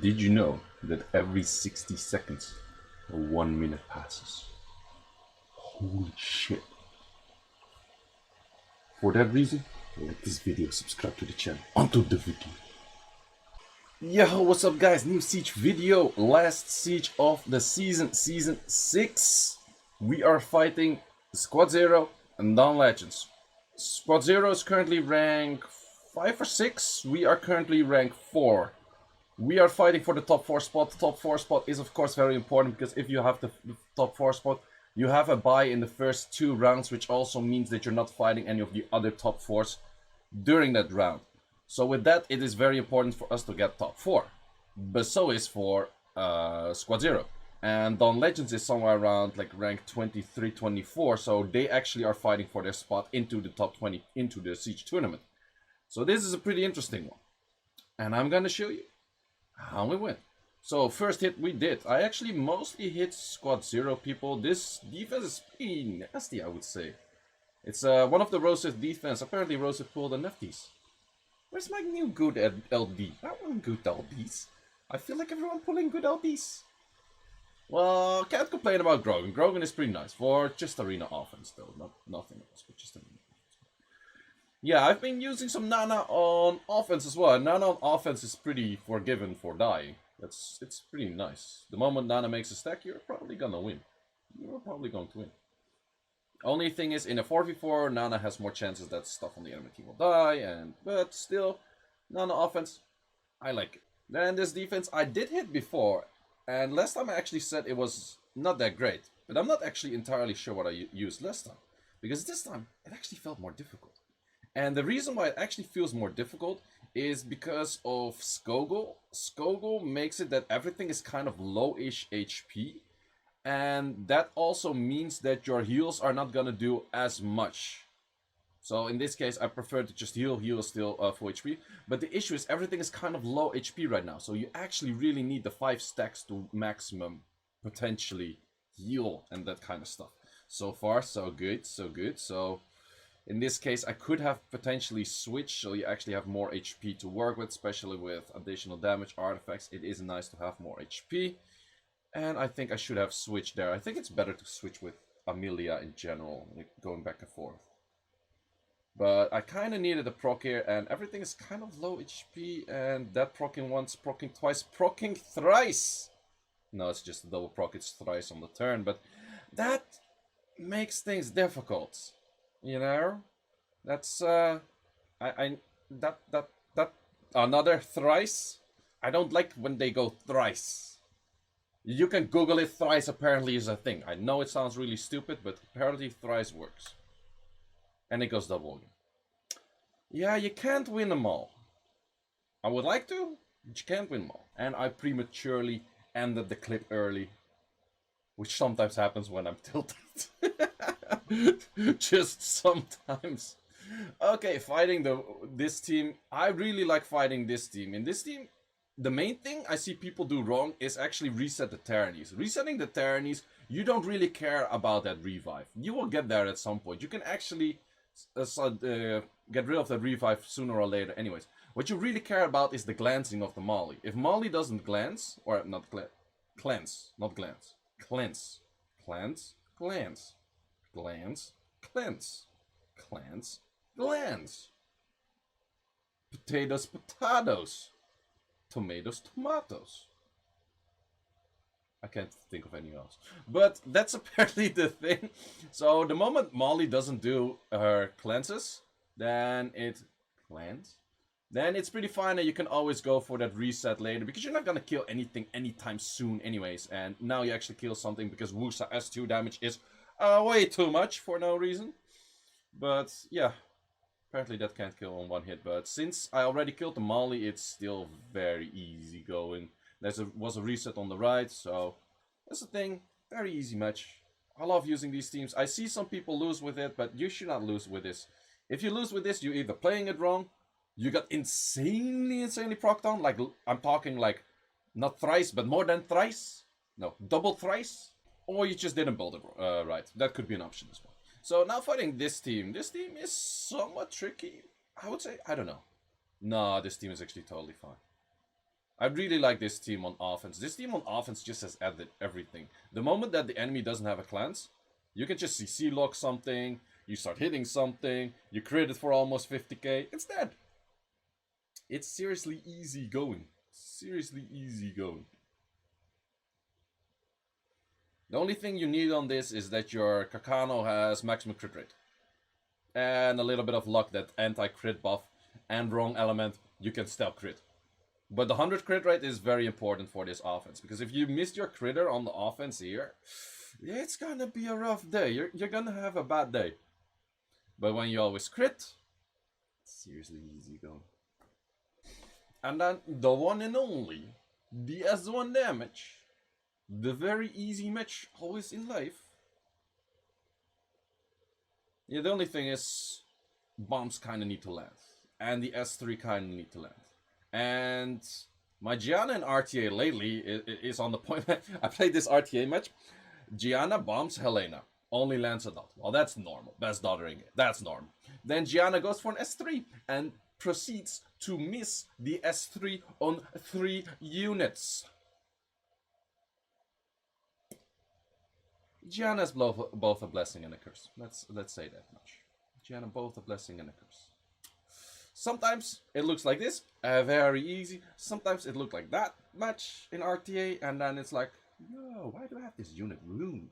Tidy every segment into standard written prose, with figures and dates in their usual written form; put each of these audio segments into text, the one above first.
Did you know that every 60 seconds, 1 minute passes? Holy shit. For that reason, like this video, subscribe to the channel. Onto the video. Yo, what's up guys? New Siege video. Last Siege of the season 6. We are fighting Squad 0 and Dawn Legends. Squad 0 is currently rank 5 or 6. We are currently rank 4. We are fighting for the top 4 spot. The top 4 spot is of course very important because if you have the top 4 spot, you have a bye in the first 2 rounds, which also means that you're not fighting any of the other top 4s during that round. So with that, it is very important for us to get top 4. But so is for Squad 0. And Dawn Legends is somewhere around like rank 23, 24. So they actually are fighting for their spot into the top 20, into the Siege tournament. So this is a pretty interesting one. And I'm gonna show you how we win. So first hit we did. I actually mostly hit Squad 0 people. This defense is pretty nasty, I would say. It's one of the Rose's defense. Apparently Rose pulled an FTs. Where's my new good LD? I want good LDs. I feel like everyone pulling good LDs. Well, can't complain about Grogan. Grogan is pretty nice for just arena offense though. Nothing else, but just arena offense. Yeah, I've been using some Nana on offense as well. Nana on offense is pretty forgiving for dying. It's pretty nice. The moment Nana makes a stack, you're probably gonna win. You're probably going to win. Only thing is, in a 4v4, Nana has more chances that stuff on the enemy team will die, but still, Nana offense, I like it. Then this defense, I did hit before, and last time I actually said it was not that great, but I'm not actually entirely sure what I used last time, because this time, it actually felt more difficult. And the reason why it actually feels more difficult is because of Skogul. Skogul makes it that everything is kind of low-ish HP, and that also means that your heals are not gonna do as much. So in this case, I prefer to just heal. Heal is still full HP. But the issue is everything is kind of low HP right now. So you actually really need the 5 stacks to maximum potentially heal and that kind of stuff. So far, so good, so good. So in this case, I could have potentially switched. So you actually have more HP to work with, especially with additional damage artifacts. It is nice to have more HP. And I think I should have switched there. I think it's better to switch with Amelia in general, like going back and forth. But I kind of needed a proc here, and everything is kind of low HP, and that procking once, procking twice, procking thrice! No, it's just a double proc, it's thrice on the turn, but that makes things difficult, you know? That's, another thrice? I don't like when they go thrice. You can Google it, thrice apparently is a thing. I know it sounds really stupid, but apparently thrice works. And it goes double again. Yeah, you can't win them all. I would like to, but you can't win them all. And I prematurely ended the clip early. Which sometimes happens when I'm tilted. Just sometimes. Okay, fighting this team. I really like fighting this team. In this team, the main thing I see people do wrong is actually reset the Tyrannies. Resetting the Tyrannies, you don't really care about that revive. You will get there at some point. You can actually get rid of that revive sooner or later anyways. What you really care about is the glancing of the Molly. If Molly doesn't glance, or not cleanse, not glance. Cleanse. Glance. Glance. Glance. Cleanse. Glance. Glance. Potatoes, potatoes. Tomatoes, tomatoes. I can't think of anything else. But that's apparently the thing. So the moment Molly doesn't do her cleanses, then it cleanse. Then it's pretty fine and you can always go for that reset later. Because you're not gonna kill anything anytime soon anyways. And now you actually kill something because Wusa S2 damage is way too much for no reason. But yeah. Apparently that can't kill on one hit, but since I already killed the Molly, it's still very easy going. There was a reset on the right, so that's the thing. Very easy match. I love using these teams. I see some people lose with it, but you should not lose with this. If you lose with this, you're either playing it wrong, you got insanely procced on, like I'm talking like not thrice, but more than thrice. No, double thrice. Or you just didn't build it right. That could be an option as well. So now fighting this team. This team is somewhat tricky. I would say, I don't know. No, this team is actually totally fine. I really like this team on offense. This team on offense just has added everything. The moment that the enemy doesn't have a cleanse, you can just CC lock something, you start hitting something, you crit it for almost 50k, it's dead. It's seriously easy going. Seriously easy going. The only thing you need on this is that your Kakano has maximum crit rate. And a little bit of luck that anti-crit buff and wrong element, you can still crit. But the 100 crit rate is very important for this offense. Because if you missed your critter on the offense here, it's gonna be a rough day. You're gonna have a bad day. But when you always crit, it's seriously easy going. And then the one and only, the S1 damage. The very easy match always in life. Yeah, the only thing is, bombs kinda need to land. And the S3 kinda need to land. And my Gianna in RTA lately is on the point. I played this RTA match. Gianna bombs Helena. Only lands a dot. Well, that's normal. Best dottering it. That's normal. Then Gianna goes for an S3 and proceeds to miss the S3 on 3 units. Gianna's both a blessing and a curse. Let's say that much. Gianna both a blessing and a curse. Sometimes it looks like this, very easy. Sometimes it looks like that much in RTA, and then it's like, no, why do I have this unit ruined?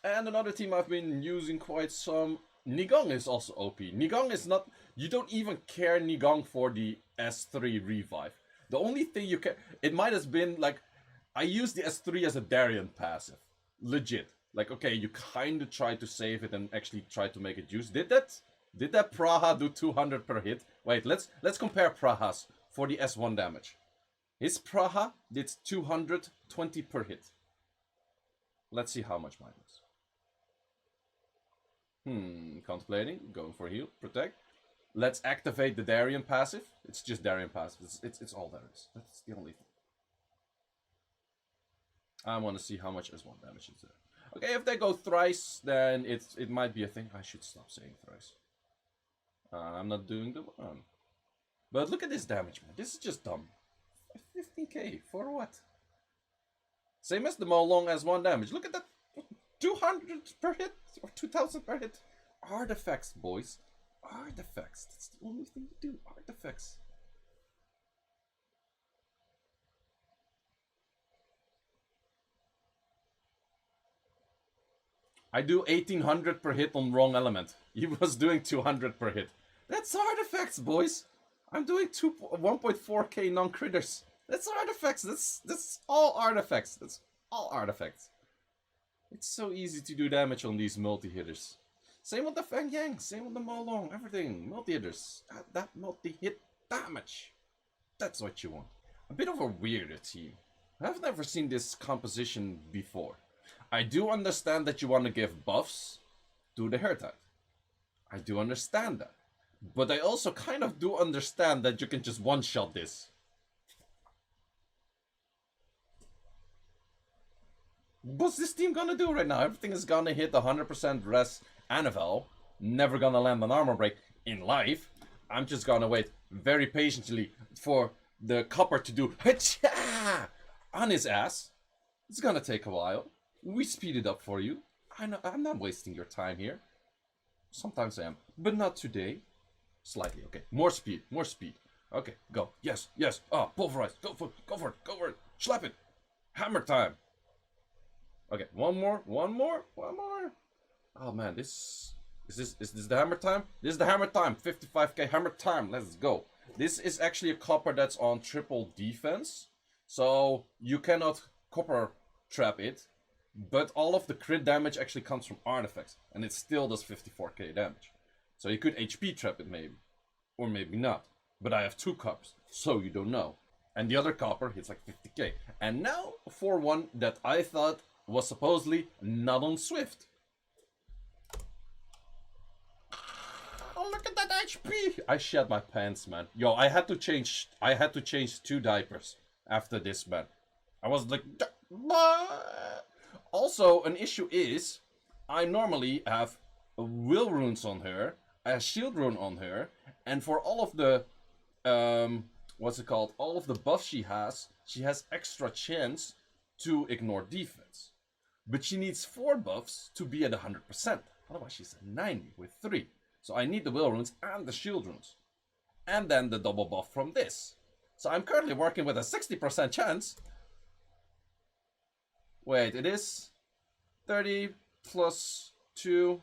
And another team I've been using quite some, Nigong is also OP. Nigong is not, you don't even care Nigong for the S3 revive. The only thing you can, it might have been like, I used the S3 as a Darien passive. Legit. Like, okay, you kind of try to save it and actually try to make it use. Did that Praha do 200 per hit? Wait, let's compare Praha's for the S1 damage. His Praha did 220 per hit. Let's see how much mine is. Contemplating, going for heal, protect. Let's activate the Darien passive. It's just Darien passive. It's all there is. That's the only thing. I want to see how much S1 damage is there. Okay, if they go thrice, then it might be a thing. I should stop saying thrice. I'm not doing the one. But look at this damage, man. This is just dumb. 15k, for what? Same as the Molong S1 damage. Look at that. 200 per hit, or 2000 per hit. Artifacts, boys. Artifacts. That's the only thing you do. Artifacts. I do 1800 per hit on wrong element. He was doing 200 per hit. That's artifacts, boys. I'm doing 1.4k non-critters. That's artifacts. That's all artifacts. That's all artifacts. It's so easy to do damage on these multi-hitters. Same with the Fang Yang, same with the Molong, everything. Multi-hitters. That multi-hit damage. That's what you want. A bit of a weirder team. I've never seen this composition before. I do understand that you want to give buffs to the hair type. I do understand that. But I also kind of do understand that you can just one-shot this. What's this team gonna do right now? Everything is gonna hit 100% res Anavel. Never gonna land an armor break in life. I'm just gonna wait very patiently for the copper to do ha-cha on his ass. It's gonna take a while. We speed it up for you. I'm not wasting your time here. Sometimes I am, but not today. Slightly, okay. More speed, more speed. Okay, go. Yes, yes. Oh, pulverize. Go for it, go for it, go for it. Slap it. Hammer time. Okay, one more. Oh man, is this the hammer time? This is the hammer time. 55k hammer time. Let's go. This is actually a copper that's on triple defense, so you cannot copper trap it. But all of the crit damage actually comes from artifacts, and it still does 54k damage. So you could HP trap it maybe, or maybe not. But I have 2 coppers, so you don't know. And the other copper hits like 50k. And now for one that I thought was supposedly not on Swift. Oh, look at that HP! I shed my pants, man. Yo, I had to change 2 diapers after this, man. I was like, also, an issue is, I normally have will runes on her, a shield rune on her, and for all of the what's it called, all of the buffs she has extra chance to ignore defense. But she needs 4 buffs to be at 100%. Otherwise she's at 90 with 3. So I need the will runes and the shield runes. And then the double buff from this. So I'm currently working with a 60% chance. Wait, it is 30 plus 2.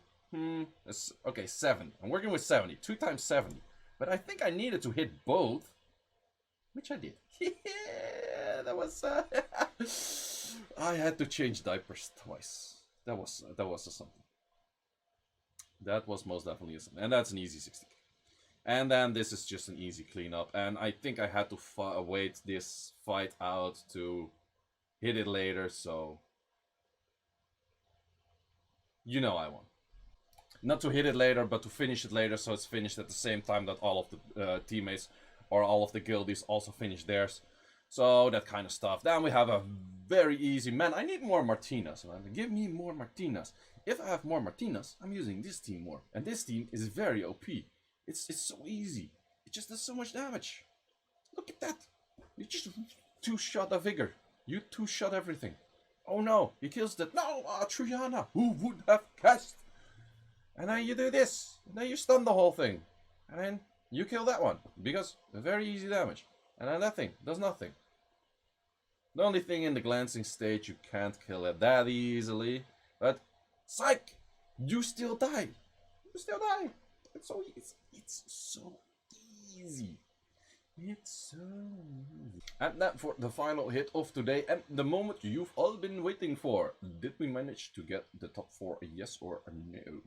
Okay, 7. I'm working with 70. 2 times 70. But I think I needed to hit both. Which I did. Yeah, that was... I had to change diapers twice. That was something. That was most definitely something. And that's an easy 60k. And then this is just an easy cleanup. And I think I had to wait this fight out to hit it later, so... You know I won. Not to hit it later, but to finish it later, so it's finished at the same time that all of the teammates or all of the guildies also finish theirs. So that kind of stuff. Then we have a very easy... Man, I need more Martinas, man. Give me more Martinas. If I have more Martinas, I'm using this team more. And this team is very OP. It's so easy. It just does so much damage. Look at that. You just two-shot a Vigor. You two-shot everything. Oh no, he kills that. No, Triana. Who would have guessed? And then you do this. And then you stun the whole thing. And then you kill that one. Because very easy damage. And then that thing does nothing. The only thing in the glancing stage, you can't kill it that easily. But, psych! You still die. You still die. It's so easy. It's so easy. It's so easy. And that for the final hit of today. And the moment you've all been waiting for. Did we manage to get the top 4? A yes or a no?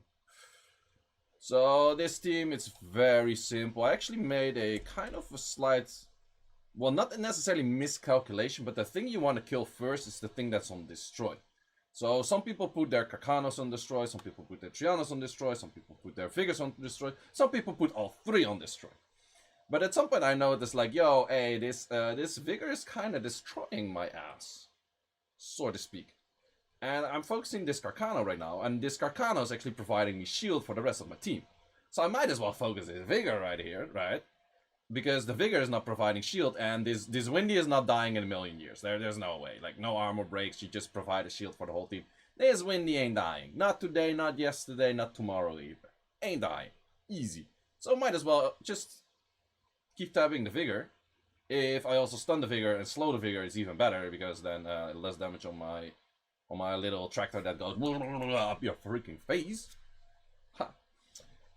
So this team, it's very simple. I actually made a kind of a slight... Well, not necessarily miscalculation, but the thing you want to kill first is the thing that's on destroy. So some people put their Kakanos on destroy, some people put their Trianos on destroy, some people put their Vigors on destroy, some people put all 3 on destroy. But at some point I noticed like, yo, hey, this Vigor is kind of destroying my ass, so to speak. And I'm focusing this Carcano right now, and this Carcano is actually providing me shield for the rest of my team. So I might as well focus this Vigor right here, right? Because the Vigor is not providing shield, and this Windy is not dying in a million years. There's no way. Like, no armor breaks, you just provide a shield for the whole team. This Windy ain't dying. Not today, not yesterday, not tomorrow either. Ain't dying. Easy. So might as well just keep tabbing the Vigor. If I also stun the Vigor and slow the Vigor, it's even better, because then less damage on my little tractor that goes up your freaking face. Ha.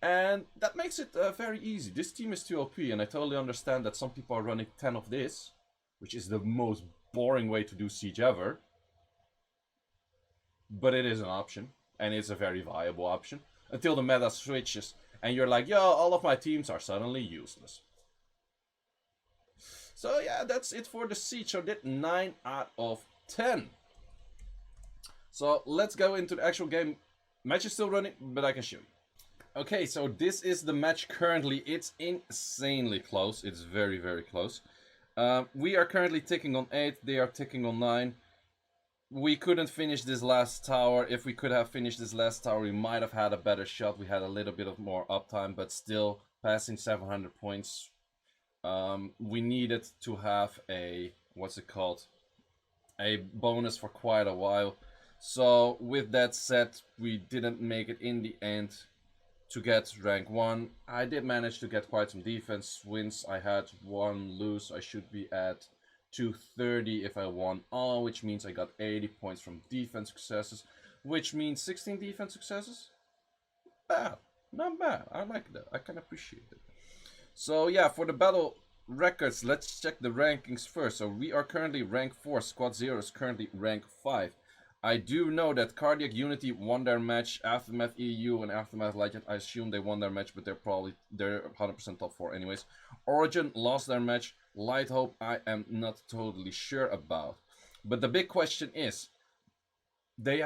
And that makes it very easy. This team is too OP, and I totally understand that some people are running 10 of this, which is the most boring way to do siege ever. But it is an option, and it's a very viable option, until the meta switches, and you're like, yo, all of my teams are suddenly useless. So yeah, that's it for the siege. I did 9 out of 10. So let's go into the actual game. Match is still running, but I can show you. Okay, so this is the match currently. It's insanely close. It's very, very close. We are currently ticking on 8. They are ticking on 9. We couldn't finish this last tower. If we could have finished this last tower, we might have had a better shot. We had a little bit of more uptime, but still passing 700 points. We needed to have a, what's it called? A bonus for quite a while. So with that said, we didn't make it in the end to get rank 1. I did manage to get quite some defense wins. I had 1 lose. I should be at 230 if I won all, which means I got 80 points from defense successes, which means 16 defense successes. Bad. Not bad. I like that. I can appreciate it. So yeah, for the battle records, let's check the rankings first. So we are currently rank 4. Squad 0 is currently rank 5. I do know that Cardiac Unity won their match. Aftermath EU and Aftermath Legend, I assume they won their match, but they're 100% top 4 anyways. Origin lost their match. Light Hope, I am not totally sure about. But the big question is, they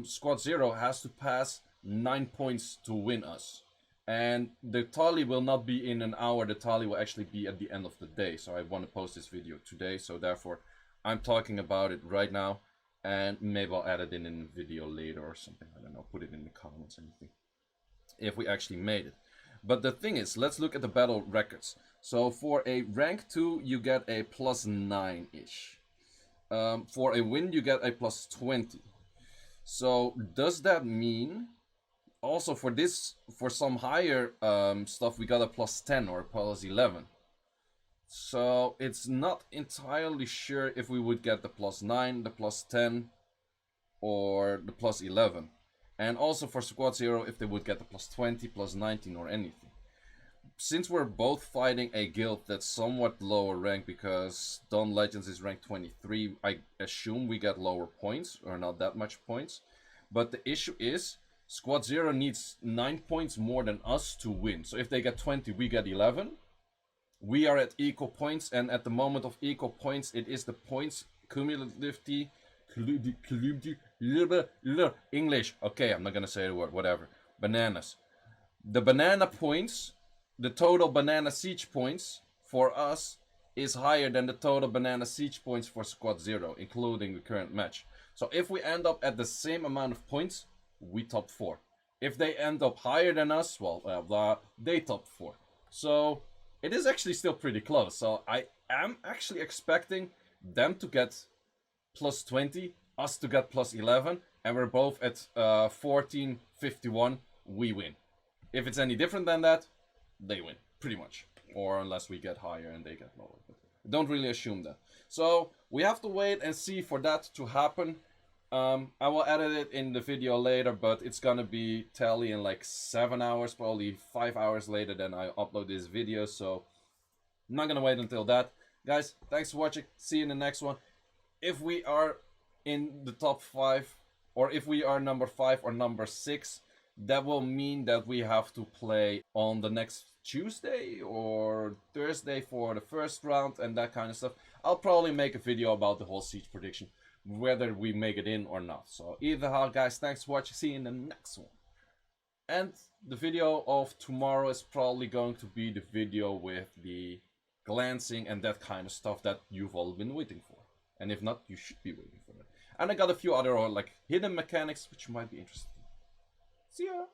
Squad 0 has to pass 9 points to win us. And the tally will not be in an hour. The tally will actually be at the end of the day. So I want to post this video today. So therefore, I'm talking about it right now. And maybe I'll add it in a video later or something. I don't know. Put it in the comments or anything. If we actually made it. But the thing is, let's look at the battle records. So for a rank 2, you get a plus 9-ish. For a win, you get a plus 20. So does that mean also for this, for some higher stuff, we got a plus 10 or a plus 11? So it's not entirely sure if we would get the plus 9, the plus 10, or the plus 11. And also for Squad 0, if they would get the plus 20, plus 19, or anything. Since we're both fighting a guild that's somewhat lower rank, because Dawn Legends is rank 23, I assume we get lower points, or not that much points. But the issue is, Squad 0 needs 9 points more than us to win. So if they get 20, we get 11. We are at equal points, and at the moment of equal points, it is the points cumulatively... English. Okay, I'm not gonna say the word, whatever. Bananas. The banana points, the total banana siege points for us is higher than the total banana siege points for Squad 0, including the current match. So if we end up at the same amount of points, we top 4. If they end up higher than us, well, they top 4. So it is actually still pretty close. So I am actually expecting them to get plus 20, us to get plus 11, and we're both at 1451, we win. If it's any different than that, they win, pretty much. Or unless we get higher and they get lower. But don't really assume that. So we have to wait and see for that to happen. I will edit it in the video later, but it's gonna be tally in like 7 hours, probably 5 hours later than I upload this video, so I'm not gonna wait until that. Guys, thanks for watching, see you in the next one. If we are in the top 5, or if we are number 5 or number 6, that will mean that we have to play on the next Tuesday or Thursday for the first round and that kind of stuff. I'll probably make a video about the whole siege prediction, whether we make it in or not. So either how, guys, thanks for watching, see you in the next one. And the video of tomorrow is probably going to be the video with the glancing and that kind of stuff that you've all been waiting for. And if not, you should be waiting for that. And I got a few other like hidden mechanics which might be interesting. See ya!